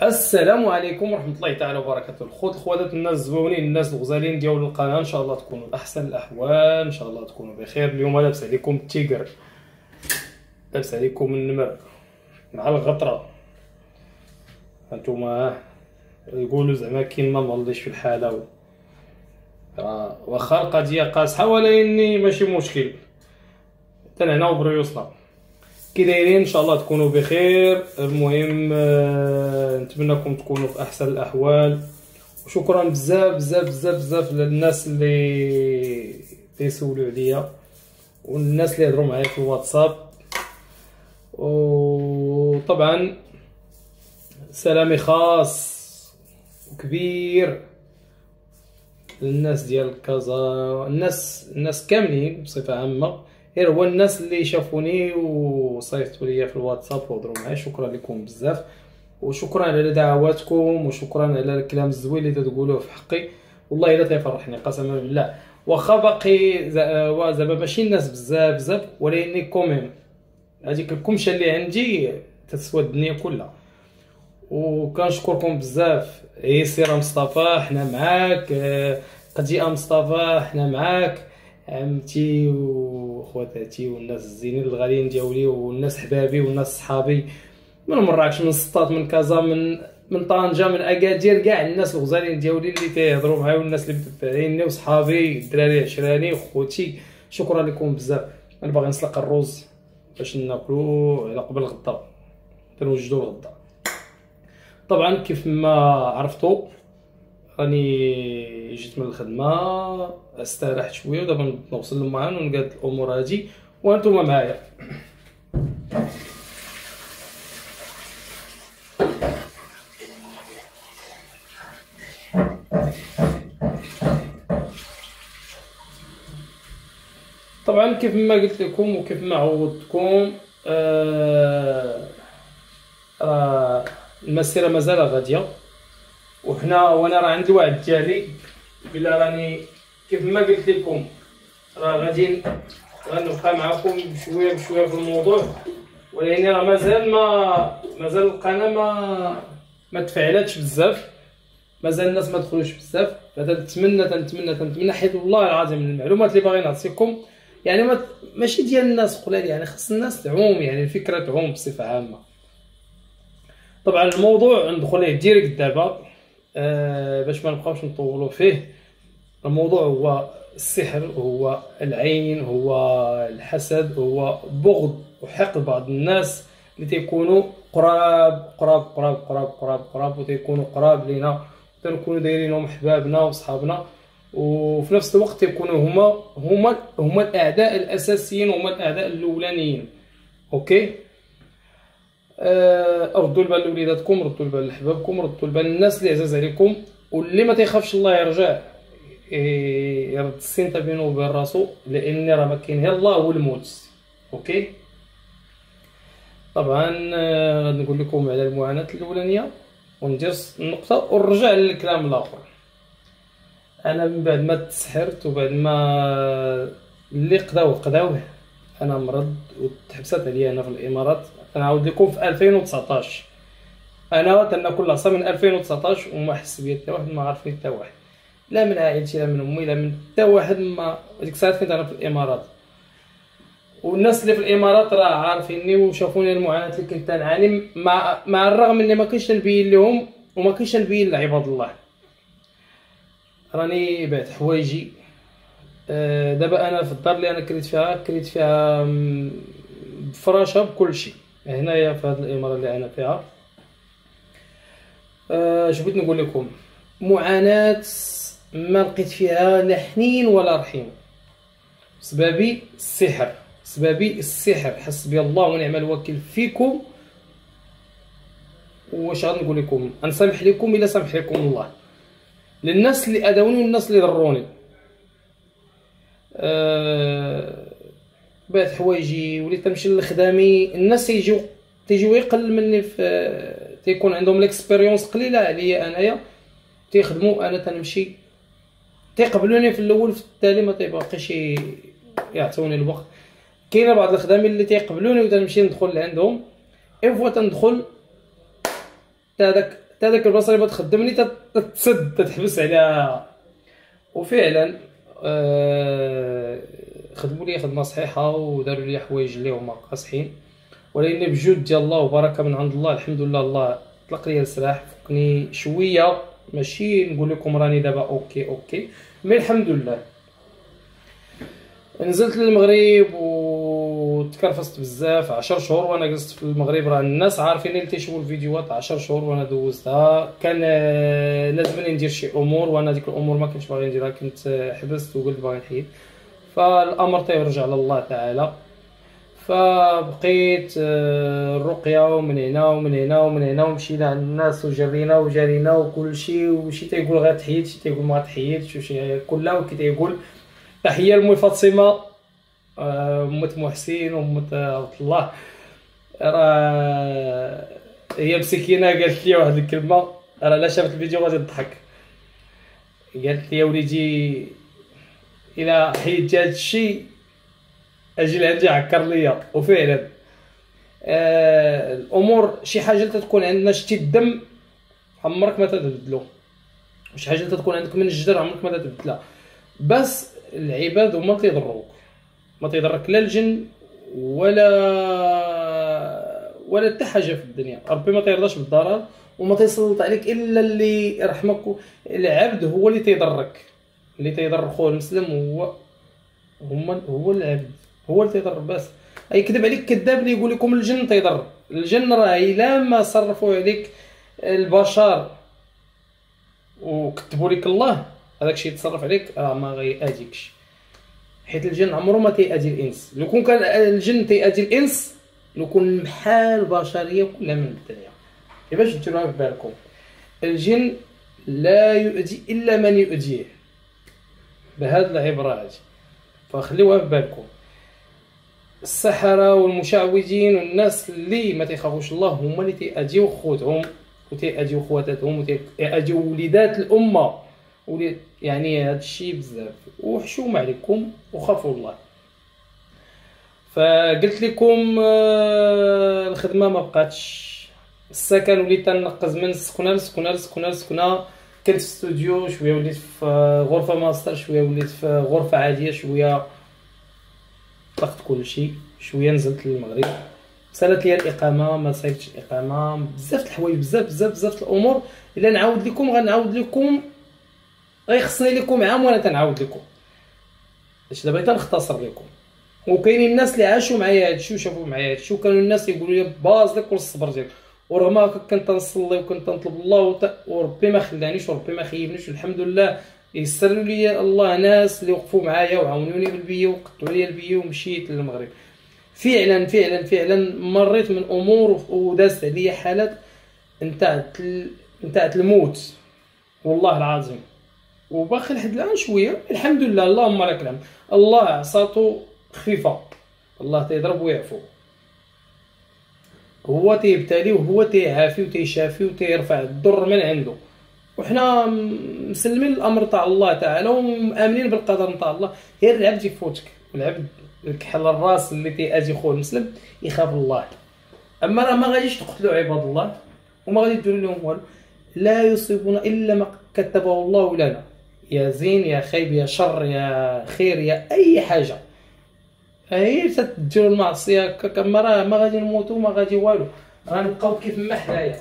السلام عليكم ورحمة الله تعالى وبركاته. الخوات الناس الزوينين، الناس الغزالين ديال القناة، ان شاء الله تكونوا بأحسن الأحوال، ان شاء الله تكونوا بخير. اليوم لابس عليكم التيغر، لابس عليكم النمر مع الغطرة. هانتوما يقولوا زعما كاين ما مغليش في الحالة، واخا القضية قاصحة ولكن ماشي مشكل، حتى هنا وبريوسنا كي دايرين. ان شاء الله تكونوا بخير. المهم نتمنىكم تكونوا في احسن الاحوال، وشكرا بزاف بزاف بزاف بزاف للناس اللي تيسولوا عليا والناس اللي هضروا معايا في الواتساب. وطبعا سلامي خاص وكبير للناس ديال كازا، الناس كاملين بصفه عامه، غير هو الناس اللي شافوني وصيفطوا ليا في الواتساب وهضروا معايا. شكرا لكم بزاف، وشكرا على دعواتكم، وشكرا على الكلام الزوين اللي تقولوه في حقي. والله الا تيفرحني قسما بالله، واخا باقي زعما ماشي الناس بزاف بزاف، ولكن كوميم هذيك الكمشه اللي عندي تسوى الدنيا كلها. وكنشكركم بزاف. سير مصطفى حنا معاك، قدي مصطفى حنا معاك، عمتي وخواتاتي والناس الزينين الغاليين ديالي والناس حبابي والناس صحابي من مراكش، من سطات، من كازا، من طنجة، من اكادير، كاع الناس الغزالين ديالي اللي تيهضروا معايا والناس اللي متبعيني وصحابي الدراري عشراني وخوتي. شكرا لكم بزاف. انا باغي نسلق الرز باش ناكلو على قبل الغدا، تنوجدو الغدا. طبعا كيف ما عرفتوا راني جيت من الخدمه، استريحت شويه ودابا نوصل للمعان ونقاد الامور هادي وانتم معايا. طبعا كيف ما قلت لكم وكيف ما عودتكم، المسيره مازال غاديه، وانا راه عندي الوعد ديالي بلا راني كيف ما قلت لكم راه غنبقى معكم بشويه بشويه في الموضوع. ولكن راه مازال القناه ما تفعلاتش بزاف، مازال الناس ما دخلوش بزاف. تنتمنى حيت والله العظيم المعلومات اللي باغي نعطيكم يعني ماشي ديال الناس قلال، يعني خص الناس تعوم، يعني الفكره تعوم بصفه عامه. طبعا الموضوع ندخل ليه ديريكت دابا، باش ما نبقاوش نطولوا فيه. الموضوع هو السحر، هو العين، هو الحسد، هو بغض وحقد بعض الناس اللي تيكونوا قراب قراب قراب قراب قراب قراب وتيكونوا قراب لينا، تنكونوا دايرينهم احبابنا وصحابنا، وفي نفس الوقت تيكونوا هما الاعداء الاساسيين، هما الاعداء الاولانيين. اوكي، ردوا البال لوليداتكم، ردوا البال لحبابكم، ردوا البال للناس اللي عزاز عليكم، واللي ما تيخافش الله يرجع يرد السنت بينه وبين راسو، لان راه ما كاين غير الله والموت. اوكي، طبعا غادي نقول لكم على المعاناه الاولانيه وندير النقطه ونرجع للكلام الاخر. انا من بعد ما تسحرت وبعد ما اللي قداوه انا مرض وتحبست عليا هنا في الامارات. كنعاود لكم في 2019 انا تناكل العصا من 2019 وما حس بيا حتى واحد، ما عرفني حتى واحد، لا من عائلتي لا من امي لا من حتى واحد. ما ديك الساعه كنت انا في الامارات، والناس اللي في الامارات راه عارفيني وشافوني المعاناه اللي كنت نعاني، مع الرغم اني ما كنتش نبين لهم وما كنتش نبين لعباد الله. راني بعت حوايجي. دابا انا في الدار اللي انا كريت فيها بفراشه بكل شيء هنايا في هذه الاماره اللي انا فيها. اش بغيت نقول لكم، معاناه ما لقيت فيها لا حنين ولا رحيم، سبابي السحر. حسبي الله ونعم الوكيل فيكم. واش غنقول لكم، نسامح لكم الا سامح لكم الله، للناس اللي اذوني والناس اللي ضروني. بعت حوايجي وليت تمشي لخدامي، الناس تيجيو يقل مني، في تيكون عندهم ليكسبيريونس قليله عليا انايا، تيخدموا انا تنمشي، تيقبلوني في الاول، في التالي ما تيبقيش يعطوني الوقت. كاينه بعض الخدامين اللي تيقبلوني وتنمشي ندخل لعندهم، اي فوا تندخل هذاك حتى داك البلاصه اللي بغات تخدمني تتسد تتحبس عليها. وفعلا خدموا لي خدمه صحيحه وداروا لي حوايج اللي هما قاصحين، ولكن بجود ديال الله وبركه من عند الله الحمد لله. الله طلق لي السلاح فكني شويه، ماشي نقول لكم راني دابا اوكي مي الحمد لله. نزلت للمغرب وتكرفست بزاف، 10 شهور وانا جلست في المغرب. راه الناس عارفين اللي تيشوفوا الفيديوهات 10 شهور وانا دوزتها. كان لازمني ندير شي امور، وانا ديك الامور ما كنتش باغي نديرها، كنت حبست وقلت باغي نحيد. فالامر تيرجع لله تعالى. فبقيت الرقيه ومن هنا ومن هنا ومن هنا، ومشينا عند الناس وجرينا وجارينا وكل شيء، وشي تيقول غتحيد، شي تيقول ما غتحيدش، وشي كلها وكي تيقول. تحيه لمي فاطمه، امت محسن وامت عبد الله. راه هي مسكينه قالت لي واحد الكلمه، راه لا شافت الفيديو غادي تضحك. قالت لي يا وليدي الى حيدتي هذا الشيء اجي لعندي عكر ليا. وفعلا الامور شي حاجه تتكون عندنا شتي الدم عمرك ما تتبدلو، وشي حاجه تتكون عندك من الجدر عمرك ما تتبدلها. بس العباد هما اللي تيضروك، ما تيضرك لا الجن ولا حتى حاجه في الدنيا. ربي ما تيرضاش بالضرر وما تيسلط عليك الا اللي يرحمك. العبد هو اللي تيضرك، اللي تيضر خوه المسلم هو العبد، هو اللي تيضر. بس يكذب عليك كذاب اللي يقول لكم الجن تيضر. الجن راه الا ما صرفوا عليك البشر وكتبوا لك الله، هذاك الشيء يتصرف عليك ما غيأذيكش، حيت الجن عمره ما تيأذي الانس. لو كون كان الجن تيأذي الانس لو كون محال البشريه كلها من الدنيا. باش ديروها في بالكم، الجن لا يؤذي الا من يؤذيه، بهذه العبره هذه فخليوها في بالكم. السحرة والمشعوذين والناس اللي ما تيخافوش الله هما اللي تيأذيو خوتهم وتيأذيو خواتاتهم وتيأذيو وليدات الامه. يعني هذا الشيء بزاف. وحشوم عليكم وخافوا الله. فقلت لكم الخدمه ما بقاتش، السكن وليت تنقز من سكنه لسكنه. كنت في استوديو شويه، وليت في غرفه ماستر شويه، وليت في غرفه عاديه شويه، طلقت كل شيء شويه. نزلت للمغرب، سالت لي الاقامه، ما صايبتش الاقامه، بزاف الحوايج، بزاف الامور. الا نعاود لكم غنعاود لكم، غيخصني لكم عام وانا تنعاود لكم، باش دابا تنختصر لكم. وكاينين الناس اللي عاشوا معايا هادشي وشافوا معايا هادشي، وكانوا الناس يقولوا لي باز لك والصبر ديالك. ورغم هكا كنت نصلي وكنت نطلب الله وربي ما خلانيش وربي ما خيبنيش. الحمد لله يسروا لي الله ناس اللي وقفوا معايا وعاونوني بالبيه وقطعوا لي البيه ومشيت للمغرب. فعلا مريت من امور ودازت عليا حالات نتاعت الموت والله العظيم. وباقي لحد الان شويه الحمد لله، اللهم لك الحمد. الله عصاتو خفيفه، الله تيضرب ويعفو، هو تيبتلي وهو تيعافي وتيشافي وتيرفع الضر من عنده. وحنا مسلمين الامر تاع الله تعالى ومامنين بالقدر نتاع الله. غير العبد يفوتك، والعبد الكحل الراس اللي تيأذي خوه المسلم يخاف الله. اما راه ما غاديش تقتلوا عباد الله وما غادي ديروا لهم والو، لا يصيبنا الا ما كتبه الله لنا، يا زين يا خايب يا شر يا خير يا اي حاجه. هي تديروا المعصيه هكاك، اما راه ما غادي نموتوا ما غادي والو، غنبقاو كيف ما حنايا.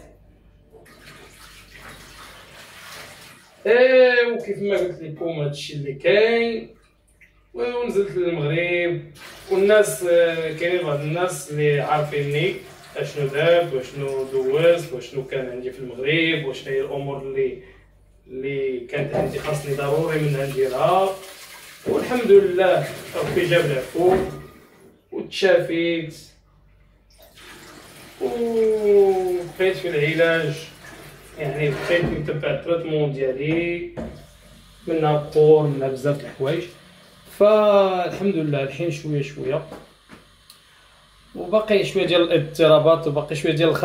وكيف ما قلت لكم هادشي اللي كاين. ونزلت للمغرب، والناس كاينين بعض الناس اللي عارفيني اشنو درت واشنو دوزت واشنو كان عندي في المغرب وشنو هي الامور اللي كانت عندي خاصني ضروري منها نديرها. والحمد لله ربي جاب العفو وتشافيت وبقيت في العلاج. يعني بقيت نتبع التريتمون ديالي، منها بقور منها بزاف د الحوايج. فالحمد لله الحين شويه وباقي شويه ديال الاضطرابات وباقي شويه ديال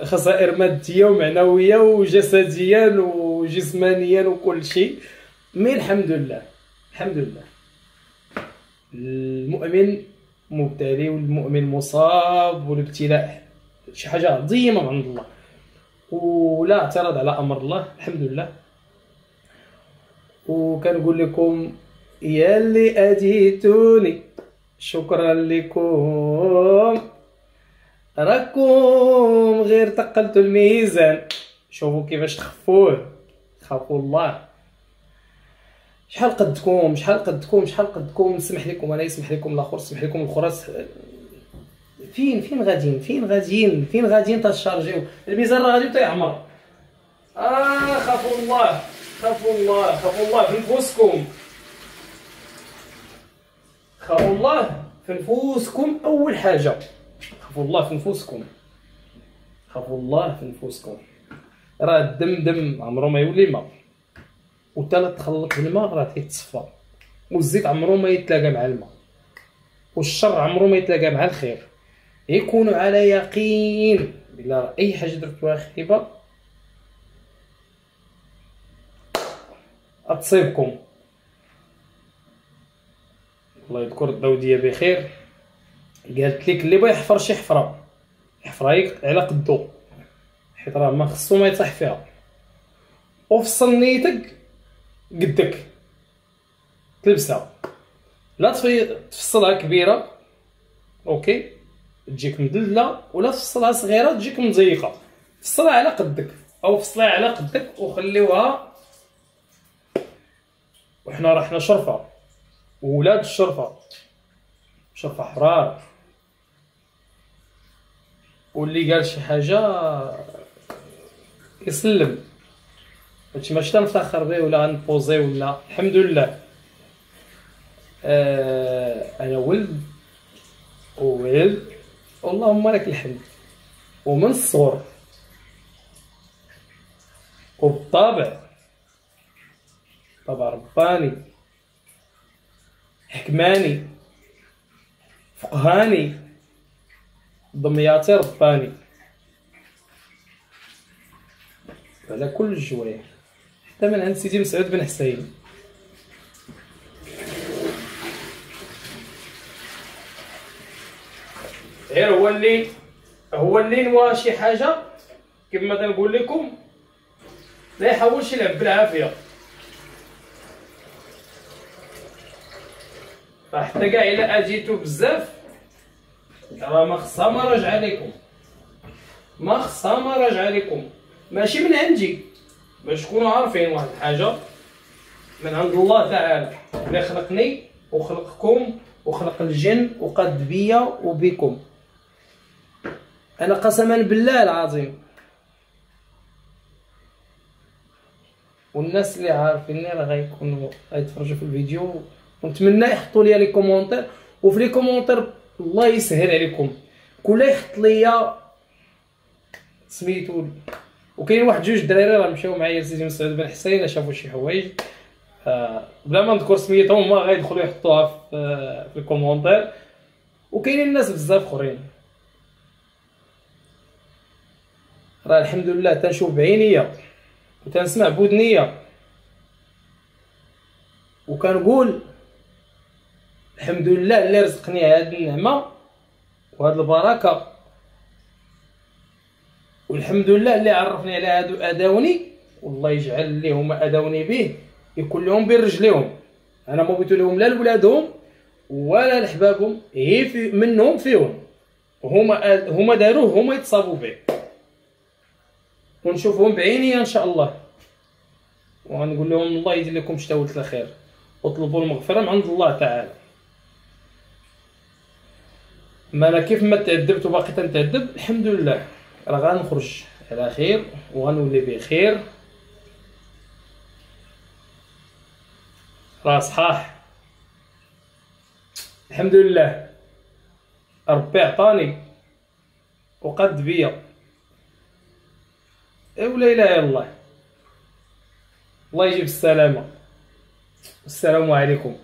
خسائر ماديه ومعنويه وجسديا وجسمانيا وكل شيء. مي الحمد لله المؤمن مبتلي والمؤمن مصاب، والابتلاء شي حاجه عظيمه من عند الله. ولا اعتراض على امر الله، الحمد لله. وكنقول لكم يا اللي اتيتوني شكرا لكم، راكم غير تقلتوا الميزان. شوفوا كيفاش تخفوه، خافوا الله. شحال قدكم شحال قدكم شحال قدكم. نسمح لكم انا، يسمح لكم الاخر، نسمح لكم الاخرى. فين غاديين فين غاديين تشارجيو الميزان، راه غادي تيعمر. خافوا الله خافوا الله خافوا الله في نفوسكم، خافوا الله في نفوسكم. اول حاجه خافوا الله في نفوسكم، خافوا الله في نفوسكم. راه الدم عمرو ما يولي ماء، وتا تخلط بالماء راه تيتصفى، والزيت عمرو ما يتلاقى مع الماء، والشر عمرو ما يتلاقى مع الخير. يكونوا على يقين بلا اي حاجه درتوها خايبه اتصيبكم. الله يذكر الدوديه بخير، قالت لك اللي بغى يحفر شي حفره يحفرها على قدو، حيت راه ما خصو ما يطيح فيها. وفصل نيتك قدك تلبسها، لا تفصلها كبيره اوكي تجيك مدلله، ولا تفصلها صغيره تجيك مزيقه. فصلها على قدك او فصلها على قدك وخليوها. وحنا راه حنا شرفه، وولاد الشرفه، شرفه حرار. واللي قال شي حاجه يسلم، هادشي ماشي تنفتخر به ولا غنبوزي ولا. الحمد لله انا ولد وولد اللهم لك الحمد، ومن الصغر وبالطبع طبع رباني حكماني فقهاني دمياطي رباني على كل الجوايع، حتى من عند سيدي مسعود بن حسين. غير هو اللي نوا شي حاجه كما تنقول لكم لا يحاولش يلعب بالعافيه، فحتى كاع الا اجيتو بزاف راه ما خصها ما راجعه لكم، ما خصها ما راجعه لكم. ماشي من عندي، باش تكونوا عارفين واحد الحاجه، من عند الله تعالى اللي خلقني وخلقكم وخلق الجن وقد بيا وبكم. انا قسما بالله العظيم، والناس اللي عارفيني راه غيكونوا غيتفرجوا في الفيديو، ونتمنى يحطوا لي كومونتير. وفي لي كومونتير الله يسهل عليكم كل يحط لي سميتو. وكاين واحد جوج دراري راه مشاو معايا لسيدي مسعود بن حسين، شافوا شي حوايج بلا ما نذكر سميتهم هما غيدخلوا يحطوها في الكومونتير. وكاينين الناس بزاف اخرين راه الحمد لله تنشوف بعينيا وتنسمع بودنيا، وكنقول الحمد لله اللي رزقني هذه النعمه وهذه البركه، والحمد لله اللي عرفني على هادو اداوني، والله يجعل اللي هما اداوني به يكون لهم بين رجليهم. انا ما بغيت لهم لا لولادهم ولا لحبابهم، هي منهم فيهم، هما داروه، هما يتصابوا به، ونشوفهم بعينيا ان شاء الله. ونقول لهم الله يدير لكم شتاوت الخير، وطلبوا المغفره من عند الله تعالى. ما انا كيف ما تعذبت وباقي تنتعذب الحمد لله راه غنخرج على خير وغنولي بخير. راه صحاح الحمد لله، ربي عطاني وقد بيا، ولا اله الا الله. الله يجيب السلامه، والسلام عليكم.